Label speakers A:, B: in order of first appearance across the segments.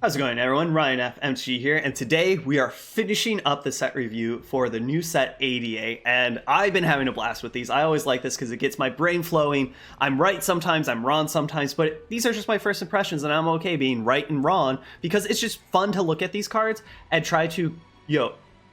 A: How's it going, everyone? Ryan FMG here, and today we are finishing up the set review for the new set 88, and I've been having a blast with these. I always like this because it gets my brain flowing. I'm right sometimes, I'm wrong sometimes, but these are just my first impressions, and I'm okay being right and wrong because it's just fun to look at these cards and try to,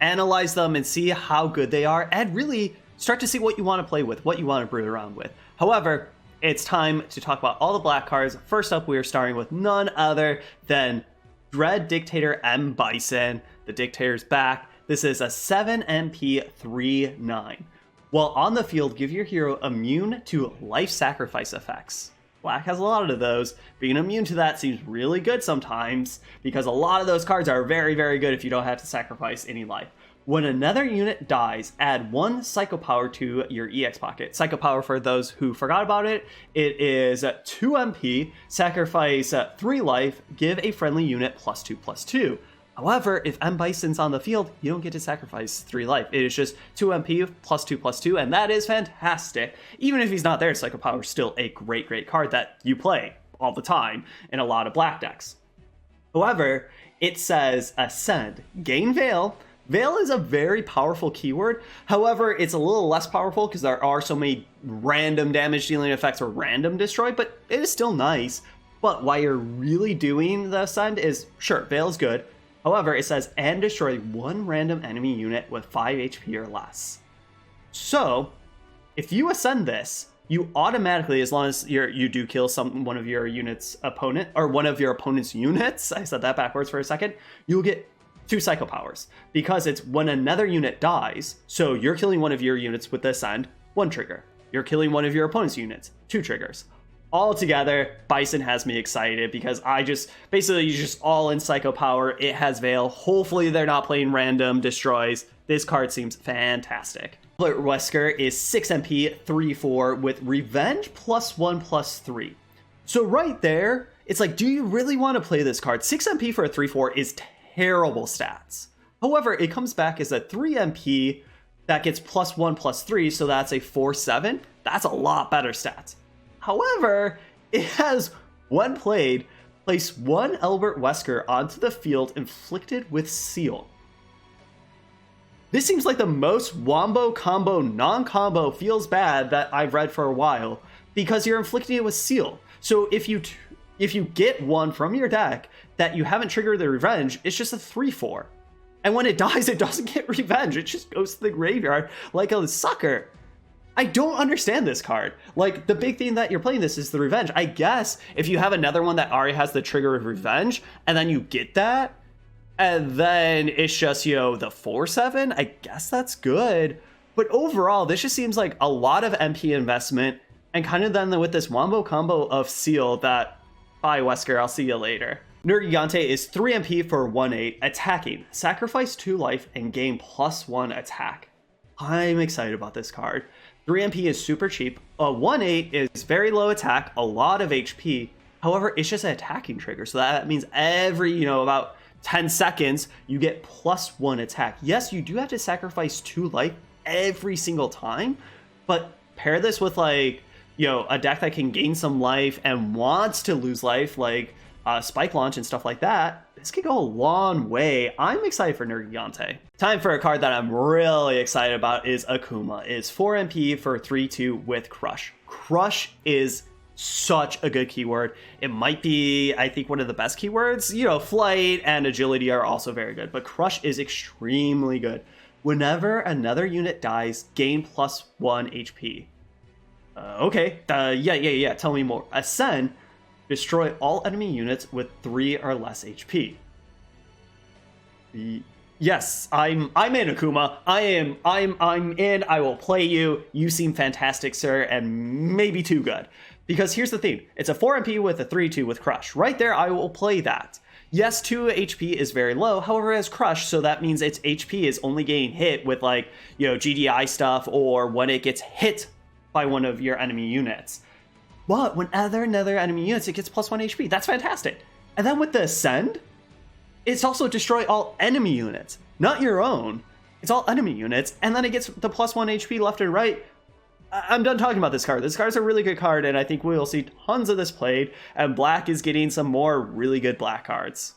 A: analyze them and see how good they are, and really start to see what you want to play with, what you want to brew around with. However, it's time to talk about all the black cards. First up, we are starting with none other than Dread Dictator M. Bison. The Dictator's back. This is a 7 MP 3/9. While on the field, give your hero immune to life sacrifice effects. Black has a lot of those. Being immune to that seems really good sometimes, because a lot of those cards are very, very good if you don't have to sacrifice any life. When another unit dies, add 1 Psycho Power to your EX pocket. Psycho Power, for those who forgot about it, it is 2 MP, sacrifice 3 life, give a friendly unit +2/+2. However, if M. Bison's on the field, you don't get to sacrifice 3 life. It is just 2 MP +2/+2, and that is fantastic. Even if he's not there, Psycho Power is still a great, great card that you play all the time in a lot of black decks. However, it says Ascend, gain Veil. Veil is a very powerful keyword. However, it's a little less powerful because there are so many random damage dealing effects or random destroy, but it is still nice. But why you're really doing the Ascend is, sure, Veil is good. However, it says, and destroy 1 random enemy unit with 5 HP or less. So, if you Ascend this, you automatically, as long as you do kill one of your unit's opponent, or one of your opponent's units, I said that backwards for a second, you'll get 2 Psycho Powers, because it's when another unit dies. So you're killing one of your units with the Ascend, 1 trigger. You're killing one of your opponent's units, 2 triggers. All together, Bison has me excited because basically you just all in Psycho Power. It has Veil. Hopefully they're not playing random destroys. This card seems fantastic. Weissker is 6 MP 3/4 with Revenge +1/+3. So right there, it's like, do you really want to play this card? 6 MP for a 3/4 is terrible stats. However, it comes back as a 3 MP that gets +1/+3, so that's a 4/7. That's a lot better stats. However, it has, when played, place 1 Albert Wesker onto the field inflicted with Seal. This seems like the most wombo combo non-combo feels bad that I've read for a while, because you're inflicting it with Seal. So if you get one from your deck that you haven't triggered the Revenge, it's just a 3/4. And when it dies, it doesn't get Revenge. It just goes to the graveyard like a sucker. I don't understand this card. Like, the big thing that you're playing this is the Revenge. I guess if you have another one that already has the trigger of Revenge, and then you get that, and then it's just, the 4/7, I guess that's good. But overall, this just seems like a lot of MP investment, and kind of then with this wombo combo of Seal that, bye Wesker, I'll see you later. Gante is 3 MP for 1/8, attacking. Sacrifice 2 life and gain +1 attack. I'm excited about this card. 3 MP is super cheap. 1/8 is very low attack, a lot of HP. However, it's just an attacking trigger, so that means every, about 10 seconds, you get +1 attack. Yes, you do have to sacrifice 2 life every single time, but pair this with, a deck that can gain some life and wants to lose life, like Spike Launch and stuff like that. This could go a long way. I'm excited for Gante. Time for a card that I'm really excited about is Akuma. It's 4 MP for 3/2 with Crush. Crush is such a good keyword. It might be, I think, one of the best keywords. Flight and agility are also very good, but Crush is extremely good. Whenever another unit dies, gain +1 HP. Okay, yeah, tell me more. Ascend, destroy all enemy units with 3 or less HP. Yes, I'm in, Akuma. I'm in. I will play you. You seem fantastic, sir, and maybe too good. Because here's the thing. It's a 4 MP with a 3/2 with Crush. Right there, I will play that. Yes, 2 HP is very low. However, it has Crush, so that means its HP is only getting hit with, GDI stuff, or when it gets hit by one of your enemy units. But when another enemy units, it gets +1 HP. That's fantastic. And then with the Ascend, it's also destroy all enemy units, not your own. It's all enemy units, and then it gets the +1 HP left and right. I'm done talking about this card. This card's a really good card, and I think we will see tons of this played, and black is getting some more really good black cards.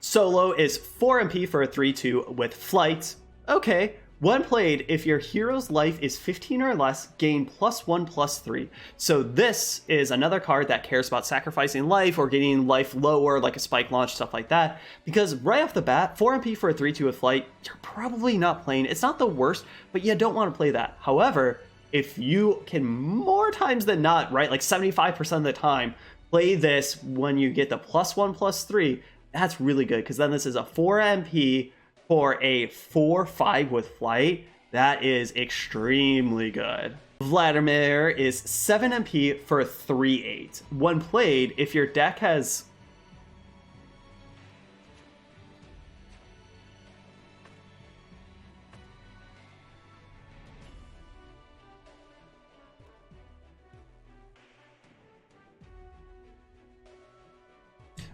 A: Solo is 4 MP for a 3/2 with Flight. Okay. When played, if your hero's life is 15 or less, gain +1/+3. So this is another card that cares about sacrificing life or getting life lower, like a spike launch, stuff like that. Because right off the bat, 4 MP for a 3/2 with Flight, you're probably not playing. It's not the worst, but you don't want to play that. However, if you can more times than not, right, like 75% of the time, play this when you get the +1/+3, that's really good. Because then this is a 4 MP for a 4/5 with Flight. That is extremely good. Vladimir is 7 MP for a 3/8. When played, if your deck has...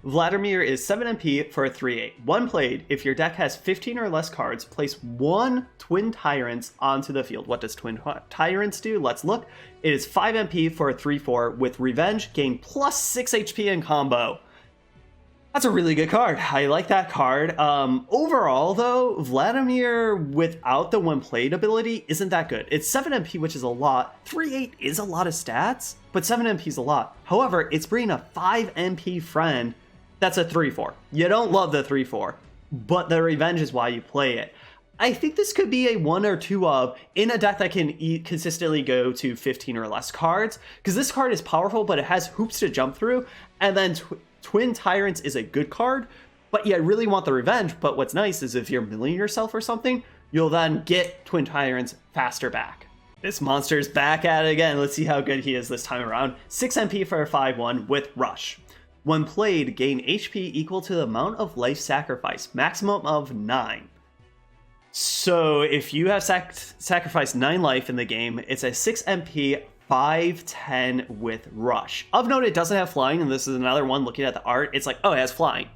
A: Vladimir is 7 MP for a 3/8. When played, if your deck has 15 or less cards, place 1 Twin Tyrants onto the field. What does Twin Tyrants do? Let's look. It is 5 MP for a 3/4 with Revenge, gain +6 HP in combo. That's a really good card. I like that card. Overall, though, Vladimir without the when played ability isn't that good. It's 7 MP, which is a lot. 3/8 is a lot of stats, but 7 MP is a lot. However, it's bringing a 5 MP friend that's a 3/4. You don't love the 3/4, but the Revenge is why you play it. I think this could be a 1 or 2 of in a deck that can consistently go to 15 or less cards, because this card is powerful, but it has hoops to jump through, and then Twin Tyrants is a good card, but you really want the Revenge. But what's nice is if you're milling yourself or something, you'll then get Twin Tyrants faster back. This monster's back at it again. Let's see how good he is this time around. 6 MP for a 5/1 with Rush. When played, gain HP equal to the amount of life sacrifice, maximum of 9. So if you have sacrificed 9 life in the game, it's a 6 MP 5/10 with Rush. Of note, it doesn't have flying, and this is another one looking at the art. It's like, oh, it has flying.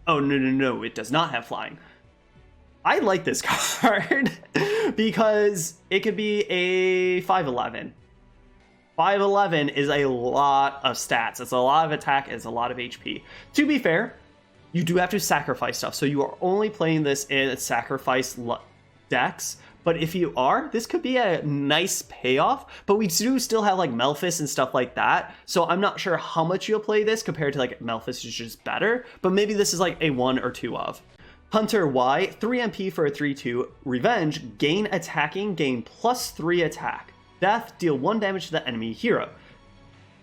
A: Oh, no, it does not have flying. I like this card because it could be a 5/11. 5/11 is a lot of stats. It's a lot of attack. It's a lot of HP. To be fair, you do have to sacrifice stuff. So you are only playing this in sacrifice decks. But if you are, this could be a nice payoff. But we do still have like Melphis and stuff like that. So I'm not sure how much you'll play this compared to like Melphis is just better. But maybe this is like a 1 or 2 of. Hunter Y, 3 MP for a 3/2. Revenge, gain attacking, gain +3 attack. Death, deal 1 damage to the enemy hero.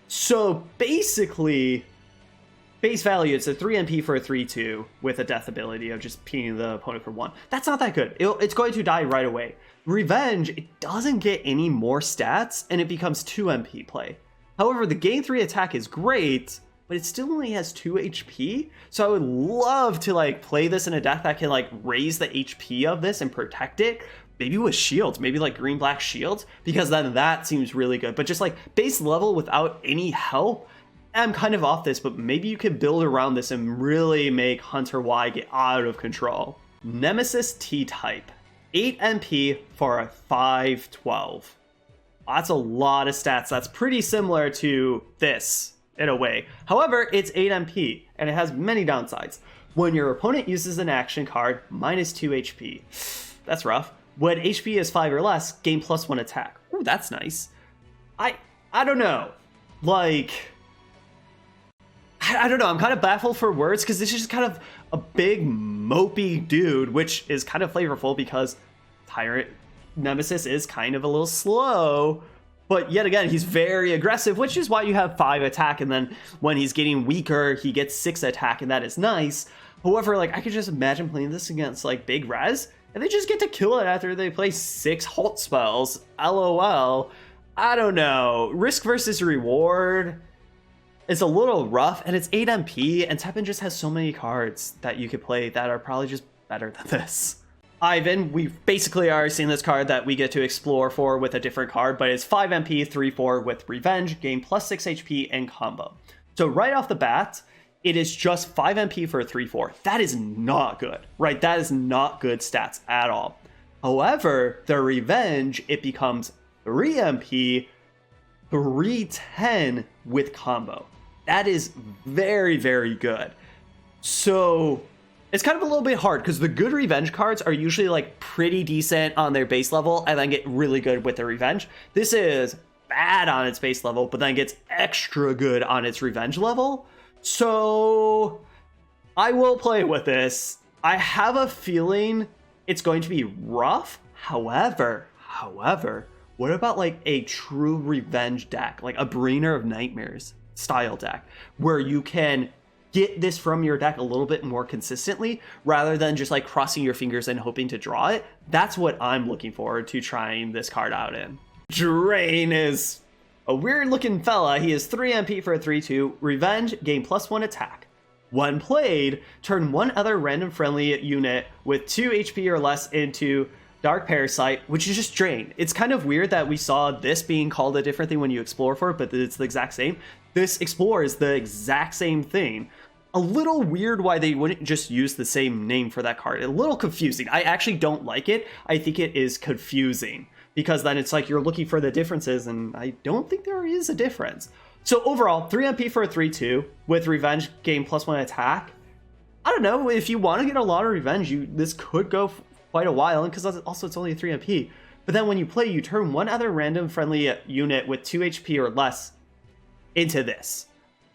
A: So basically, base value, it's a 3 MP for a 3/2 with a death ability of just pinning the opponent for 1. That's not that good. It's going to die right away. Revenge, it doesn't get any more stats, and it becomes 2 MP play. However, the gain 3 attack is great, but it still only has 2 HP. So I would love to like play this in a deck that can like raise the HP of this and protect it. Maybe with shields, maybe like green-black shields, because then that seems really good. But just like base level without any help, I'm kind of off this, but maybe you could build around this and really make Hunter Y get out of control. Nemesis T-type, 8 MP for a 5/12. That's a lot of stats. That's pretty similar to this in a way. However, it's 8 MP and it has many downsides. When your opponent uses an action card, -2 HP. That's rough. When HP is 5 or less, gain +1 attack. Ooh, that's nice. I don't know. Like, I don't know. I'm kind of baffled for words because this is just kind of a big mopey dude, which is kind of flavorful because Tyrant Nemesis is kind of a little slow. But yet again, he's very aggressive, which is why you have 5 attack. And then when he's getting weaker, he gets 6 attack, and that is nice. However, like, I could just imagine playing this against like big res, and they just get to kill it after they play 6 halt spells. LOL. I don't know. Risk versus reward is a little rough, and it's 8 MP, and Teppen just has so many cards that you could play that are probably just better than this. Ivan, we've basically already seen this card that we get to explore for with a different card, but it's 5 MP, 3/4 with Revenge, gain +6 HP, and combo. So right off the bat, it is just 5 MP for a 3/4. That is not good, right? That is not good stats at all. However, the Revenge, it becomes 3 MP, 3/10 with combo. That is very, very good. So It's kind of a little bit hard because the good revenge cards are usually like pretty decent on their base level and then get really good with their revenge. This is bad on its base level, but then gets extra good on its revenge level. So I will play with this. I have a feeling it's going to be rough. However, what about like a true revenge deck, like a Bringer of Nightmares style deck, where you can get this from your deck a little bit more consistently rather than just like crossing your fingers and hoping to draw it? That's what I'm looking forward to trying this card out in. Drain is a weird looking fella. He is 3 MP for a 3/2. Revenge, gain +1 attack. When played, turn one other random friendly unit with 2 HP or less into Dark Parasite, which is just Drain. It's kind of weird that we saw this being called a different thing when you explore for it, but it's the exact same. This Explore is the exact same thing. A little weird why they wouldn't just use the same name for that card. A little confusing. I actually don't like it. I think it is confusing because then it's like you're looking for the differences, and I don't think there is a difference. So overall, 3 MP for a 3/2 with Revenge, gain +1 attack. I don't know, if you want to get a lot of revenge, this could go quite a while, and because also it's only a 3 MP. But then when you play, you turn one other random friendly unit with 2 HP or less into this.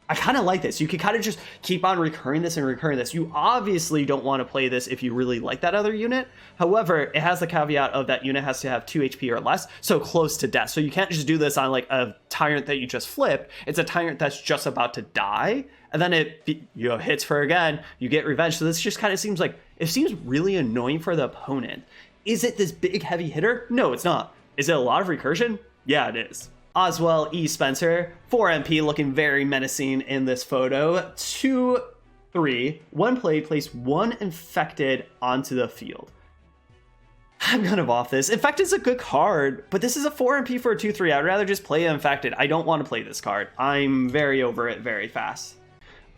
A: I kind of like this. You can kind of just keep on recurring this and recurring this. You obviously don't want to play this if you really like that other unit. However, it has the caveat of that unit has to have 2 HP or less, so close to death. So you can't just do this on like a tyrant that you just flipped. It's a tyrant that's just about to die, and then it hits for again. You get revenge. So this just kind of seems like, it seems really annoying for the opponent. Is it this big heavy hitter? No, it's not. Is it a lot of recursion? Yeah, it is. Oswell E. Spencer, 4 MP, looking very menacing in this photo. 2/3. When played, place 1 infected onto the field. I'm kind of off this. Infected is a good card, but this is a 4 MP for a 2/3. I'd rather just play Infected. I don't want to play this card. I'm very over it very fast.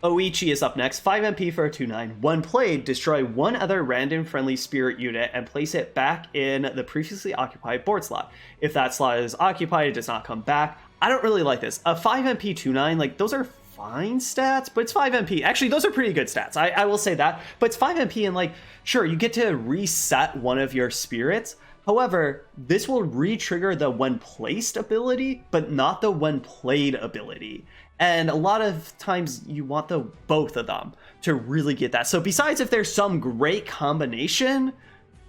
A: Oichi is up next, 5 MP for a 2/9. When played, destroy one other random friendly spirit unit and place it back in the previously occupied board slot. If that slot is occupied, it does not come back. I don't really like this. A 5 MP 2/9, like those are fine stats, but it's 5 MP. Actually, those are pretty good stats. I will say that, but it's 5 MP and like, sure, you get to reset one of your spirits. However, this will re-trigger the when placed ability, but not the when played ability. And a lot of times you want both of them to really get that. So besides if there's some great combination,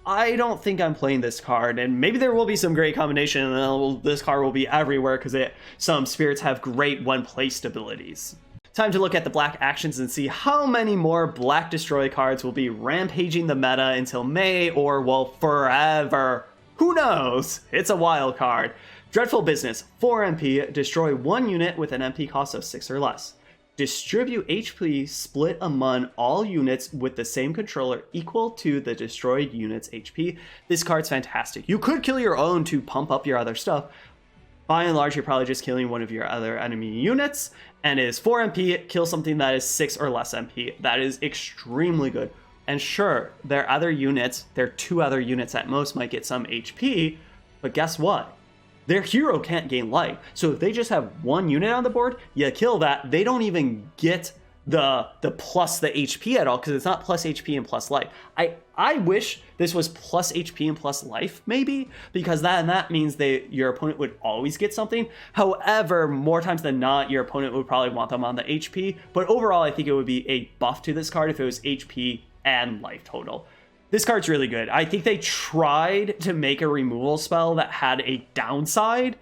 A: I don't think I'm playing this card. And maybe there will be some great combination and this card will be everywhere because some spirits have great when placed abilities. Time to look at the black actions and see how many more black destroy cards will be rampaging the meta until May or, well, forever. Who knows? It's a wild card. Dreadful Business, 4 MP, destroy 1 unit with an MP cost of 6 or less. Distribute HP split among all units with the same controller equal to the destroyed unit's HP. This card's fantastic. You could kill your own to pump up your other stuff. By and large, you're probably just killing one of your other enemy units, and it is 4 MP, kill something that is 6 or less MP. That is extremely good. And sure, their 2 other units at most might get some HP, but guess what? Their hero can't gain life. So if they just have 1 unit on the board, you kill that, they don't even get the plus the HP at all, because it's not plus HP and plus life. I wish this was plus HP and plus life, maybe, because that means your opponent would always get something. However, more times than not, your opponent would probably want them on the HP. But overall, I think it would be a buff to this card if it was HP and life total. This card's really good. I think they tried to make a removal spell that had a downside,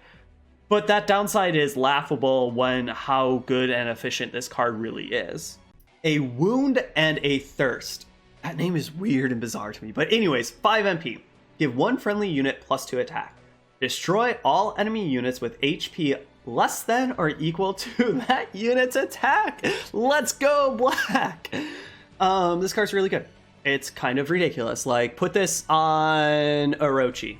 A: but that downside is laughable when how good and efficient this card really is. A Wound and a Thirst. That name is weird and bizarre to me, but anyways, 5 MP. Give 1 friendly unit +2 attack. Destroy all enemy units with HP less than or equal to that unit's attack. Let's go, black! This card's really good. It's kind of ridiculous. Like, put this on Orochi.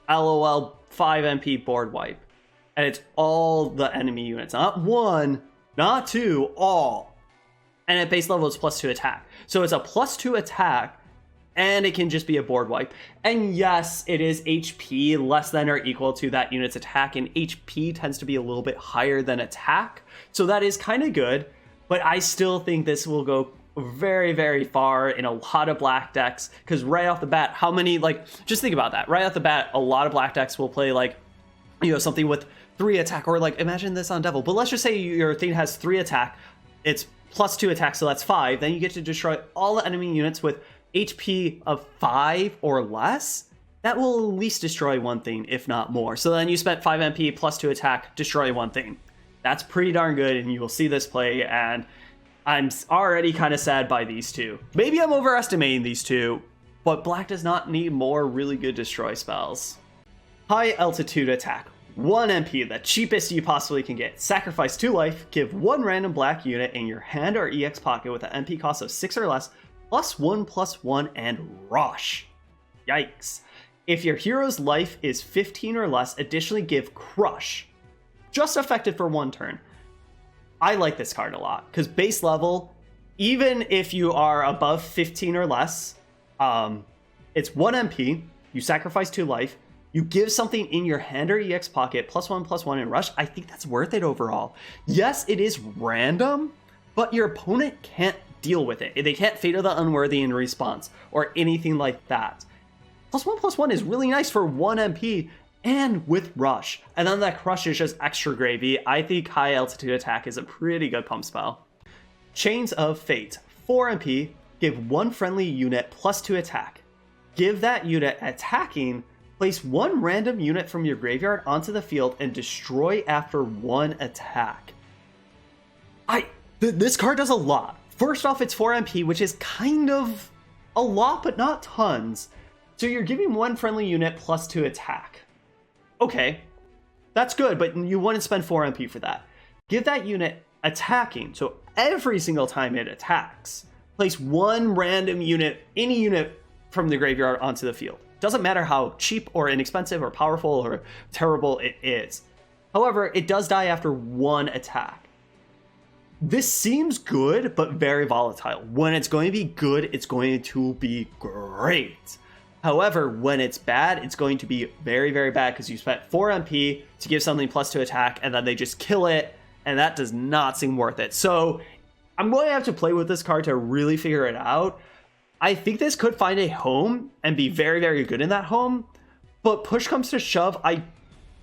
A: LOL, 5 MP board wipe. And it's all the enemy units. Not 1, not 2, all. And at base level, it's +2 attack. So it's a +2 attack, and it can just be a board wipe. And yes, it is HP less than or equal to that unit's attack, and HP tends to be a little bit higher than attack. So that is kind of good, but I still think this will go very, very far in a lot of black decks, because right off the bat, how many, like, just think about that. Right off the bat, a lot of black decks will play, like, you know, something with 3 attack, or like, imagine this on Devil, but let's just say your thing has 3 attack, it's +2 attack, so that's 5, then you get to destroy all the enemy units with HP of 5 or less. That will at least destroy one thing, if not more. So then you spent 5 MP +2 attack, destroy one thing. That's pretty darn good, and you will see this play, and I'm already kind of sad by these two. Maybe I'm overestimating these two, but black does not need more really good destroy spells. High altitude attack. 1 MP, the cheapest you possibly can get. Sacrifice 2 life, give 1 random black unit in your hand or EX pocket with an MP cost of 6 or less, +1/+1, and rush. Yikes. If your hero's life is 15 or less, additionally give crush. Just effective for 1 turn. I like this card a lot, because base level, even if you are above 15 or less, it's 1 MP, you sacrifice 2 life, you give something in your hand or EX pocket, +1/+1 in rush. I think that's worth it overall. Yes, it is random, but your opponent can't deal with it. They can't Fate of the Unworthy in response, or anything like that. +1/+1 is really nice for 1 MP, and with rush. And then that crush is just extra gravy. I think high altitude attack is a pretty good pump spell. Chains of Fate. 4 MP, give 1 friendly unit +2 attack. Give that unit attacking, place 1 random unit from your graveyard onto the field and destroy after 1 attack. This card does a lot. First off, it's 4 MP, which is kind of a lot, but not tons. So you're giving 1 friendly unit +2 attack. Okay, that's good, but you wouldn't spend 4 MP for that. Give that unit attacking, so every single time it attacks, place 1 random unit, any unit from the graveyard onto the field. Doesn't matter how cheap or inexpensive or powerful or terrible it is. However, it does die after 1 attack. This seems good, but very volatile. When it's going to be good, it's going to be great. However, when it's bad, it's going to be very, very bad, because you spent 4 MP to give something +2 attack, and then they just kill it, and that does not seem worth it. So I'm going to have to play with this card to really figure it out. I think this could find a home and be very, very good in that home, but push comes to shove, I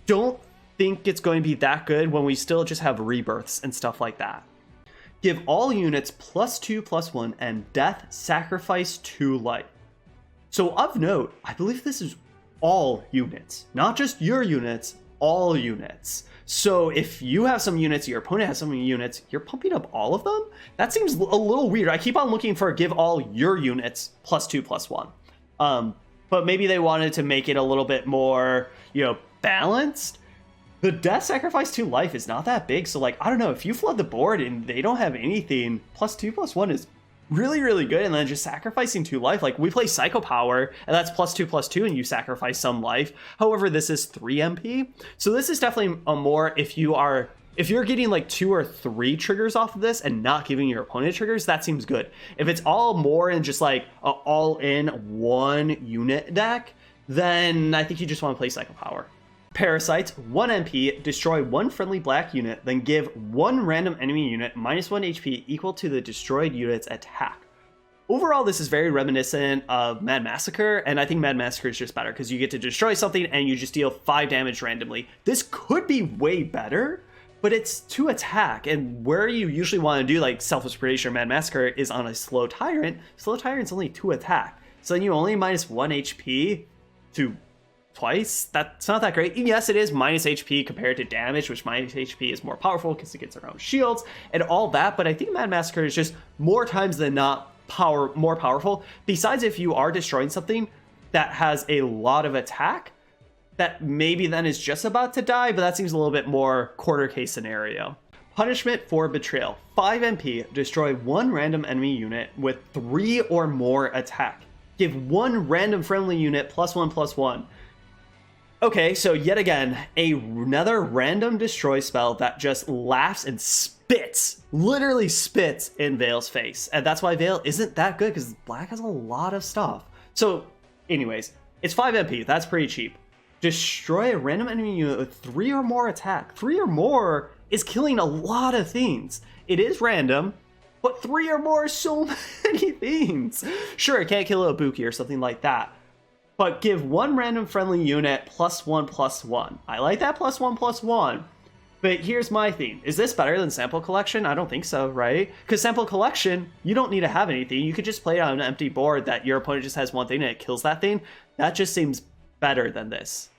A: don't think it's going to be that good when we still just have rebirths and stuff like that. Give all units +2/+1 and death, sacrifice 2 life. So of note, I believe this is all units, not just your units, all units. So if you have some units, your opponent has some units, you're pumping up all of them? That seems a little weird. I keep on looking for give all your units +2/+1. But maybe they wanted to make it a little bit more, you know, balanced. The death sacrifice 2 life is not that big, so like, I don't know, if you flood the board and they don't have anything, +2/+1 is really, really good. And then just sacrificing 2 life, like we play Psycho Power, and that's +2/+2, and you sacrifice some life. However, this is 3 MP, so this is definitely a more, if you're getting like 2 or 3 triggers off of this and not giving your opponent triggers, that seems good. If it's all more and just like a all-in 1 unit deck, then I think you just want to play Psycho Power. Parasite, 1 MP, destroy 1 friendly black unit, then give 1 random enemy unit -1 HP equal to the destroyed unit's attack. Overall, this is very reminiscent of Mad Massacre, and I think Mad Massacre is just better because you get to destroy something and you just deal 5 damage randomly. This could be way better, but it's 2 attack, and where you usually want to do like Selfless Predation or Mad Massacre is on a Slow Tyrant. Slow Tyrant's only 2 attack, so then you only -1 HP to twice. That's not that great. Yes, it is -HP compared to damage, which -HP is more powerful because it gets their own shields and all that, but I think Mad Massacre is just more times than not more powerful. Besides, if you are destroying something that has a lot of attack, that maybe then is just about to die, but that seems a little bit more quarter case scenario. Punishment for Betrayal. 5 MP, destroy 1 random enemy unit with 3 or more attack. Give 1 random friendly unit +1/+1. Okay, so yet again, another random destroy spell that just laughs and spits, literally spits in Veil's face. And that's why Veil isn't that good, because black has a lot of stuff. So anyways, it's 5 MP, that's pretty cheap. Destroy a random enemy unit with 3 or more attack. 3 or more is killing a lot of things. It is random, But 3 or more is so many things. Sure, it can't kill a Ibuki or something like that. But give 1 random friendly unit +1/+1. I like that +1/+1. But here's my thing. Is this better than Sample Collection? I don't think so, right? Because Sample Collection, you don't need to have anything. You could just play it on an empty board that your opponent just has one thing and it kills that thing. That just seems better than this.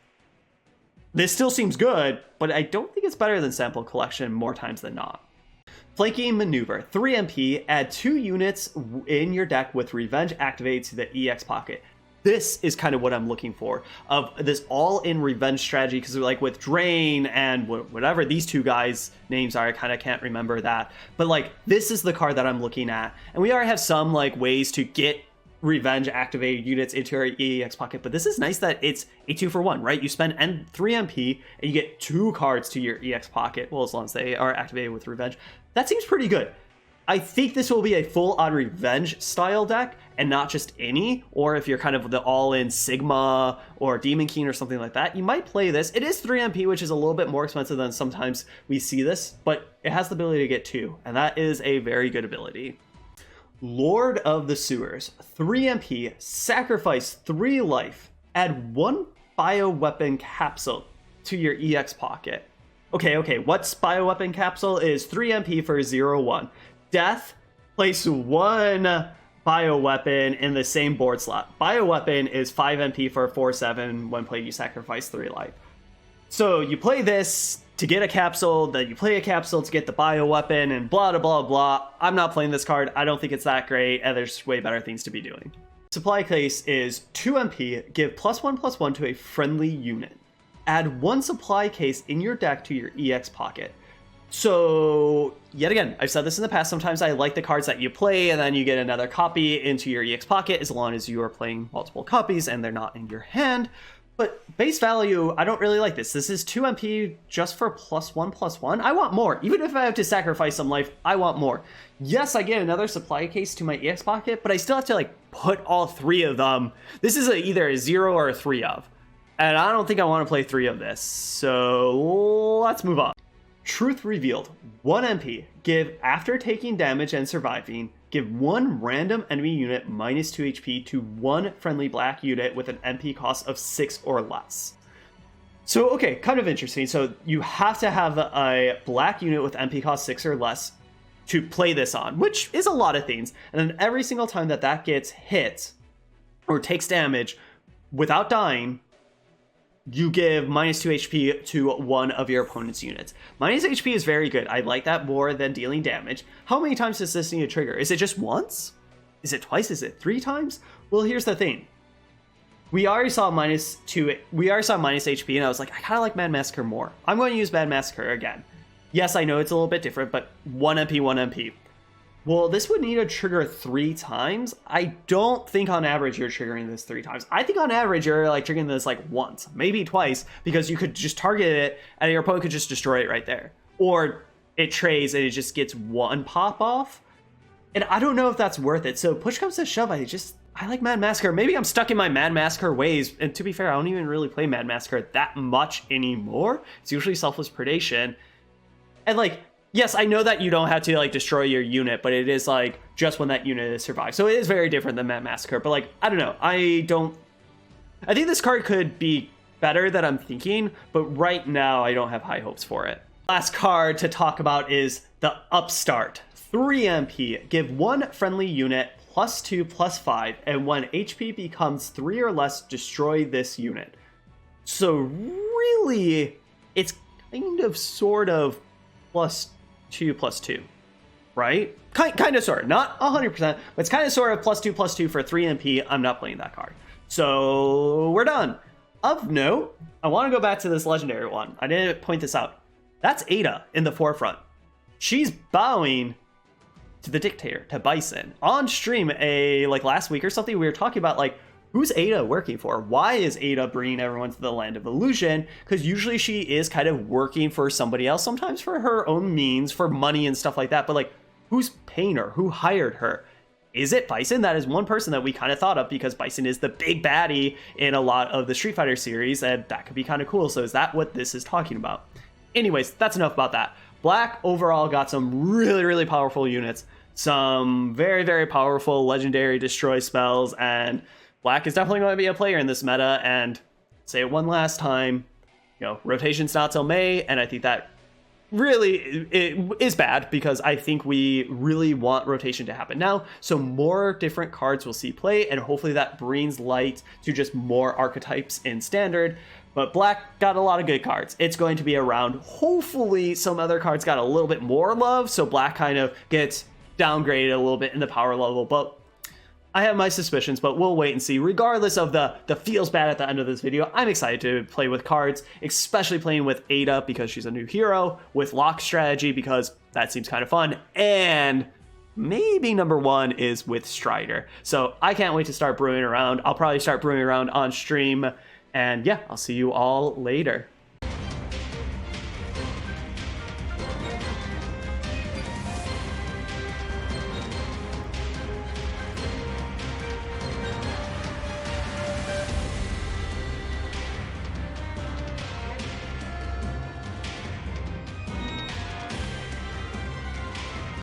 A: This still seems good, but I don't think it's better than Sample Collection more times than not. Flaky Maneuver, 3 MP, add 2 units in your deck with Revenge activated to the EX pocket. This is kind of what I'm looking for, of this all-in revenge strategy, because like with Drain and whatever these 2 guys' names are, I kind of can't remember that. But like, this is the card that I'm looking at. And we already have some like ways to get revenge activated units into our EX pocket, but this is nice that it's a 2-for-1, right? You spend 3 MP and you get 2 cards to your EX pocket, well, as long as they are activated with revenge. That seems pretty good. I think this will be a full-on revenge style deck and not just any, or if you're kind of the all-in Sigma or Demon King or something like that, you might play this. It is 3 MP, which is a little bit more expensive than sometimes we see this, but it has the ability to get 2, and that is a very good ability. Lord of the Sewers, 3 MP, sacrifice 3 life, add 1 bioweapon capsule to your EX pocket. Okay, what's bioweapon capsule is 3 MP for 0/1. Death, place 1 bioweapon in the same board slot. Bioweapon is 5 MP for 4/7. When played, you sacrifice 3 life. So you play this to get a capsule, then you play a capsule to get the bioweapon, and blah, blah, blah, blah. I'm not playing this card. I don't think it's that great, and there's way better things to be doing. Supply case is 2 MP, give +1/+1 to a friendly unit. Add 1 supply case in your deck to your EX pocket. So, yet again, I've said this in the past, sometimes I like the cards that you play and then you get another copy into your EX pocket as long as you are playing multiple copies and they're not in your hand. But base value, I don't really like this. This is 2 MP just for +1/+1. I want more. Even if I have to sacrifice some life, I want more. Yes, I get another supply case to my EX pocket, but I still have to like put all 3 of them. This is either a 0 or a 3 of. And I don't think I want to play 3 of this. So let's move on. Truth Revealed, 1 MP, give after taking damage and surviving, give 1 random enemy unit -2 HP to 1 friendly black unit with an MP cost of 6 or less. So, okay, kind of interesting. So you have to have a black unit with MP cost 6 or less to play this on, which is a lot of things. And then every single time that that gets hit or takes damage without dying, you give -2 HP to 1 of your opponent's units. -HP is very good. I like that more than dealing damage. How many times does this need to trigger? Is it just once? Is it twice? Is it 3 times? Well, here's the thing. We already saw -HP, and I was like, I kind of like Mad Massacre more. I'm going to use Mad Massacre again. Yes, I know it's a little bit different, but 1 MP, 1 MP. Well, this would need to trigger 3 times. I don't think on average you're triggering this 3 times. I think on average you're like triggering this like once, maybe twice, because you could just target it and your opponent could just destroy it right there. Or it trays and it just gets 1 pop off. And I don't know if that's worth it. So push comes to shove, I like Mad Massacre. Maybe I'm stuck in my Mad Massacre ways. And to be fair, I don't even really play Mad Massacre that much anymore. It's usually Selfless Predation. And like, yes, I know that you don't have to like destroy your unit, but it is like just when that unit is survived. So it is very different than Mad Massacre, but like, I don't know. I think this card could be better than I'm thinking, but right now I don't have high hopes for it. Last card to talk about is the Upstart. 3 MP, give 1 friendly unit +2/+5, and when HP becomes 3 or less, destroy this unit. So really, it's kind of sort of +2/+2, right? Kind of sort of, not 100%, but it's kind of sort of +2/+2 for 3 MP. I'm not playing that card. So we're done. Of note, I want to go back to this legendary one. I didn't point this out. That's Ada in the forefront. She's bowing to the dictator, to Bison. On stream, like last week or something, we were talking about like, who's Ada working for? Why is Ada bringing everyone to the land of illusion? Because usually she is kind of working for somebody else, sometimes for her own means, for money and stuff like that. But like, who's paying her? Who hired her? Is it Bison? That is one person that we kind of thought of because Bison is the big baddie in a lot of the Street Fighter series, and that could be kind of cool. So is that what this is talking about? Anyways, that's enough about that. Black overall got some really, really powerful units, some very, very powerful legendary destroy spells, and Black is definitely going to be a player in this meta. And say it one last time, rotation's not till May, and I think that really it is bad because I think we really want rotation to happen now, so more different cards will see play, and hopefully that brings light to just more archetypes in Standard. But Black got a lot of good cards. It's going to be around. Hopefully some other cards got a little bit more love, so Black kind of gets downgraded a little bit in the power level, but I have my suspicions, but we'll wait and see. Regardless of the feels bad at the end of this video, I'm excited to play with cards, especially playing with Ada because she's a new hero, with Lock Strategy because that seems kind of fun, and maybe number one is with Strider. So I can't wait to start brewing around. I'll probably start brewing around on stream, and yeah, I'll see you all later.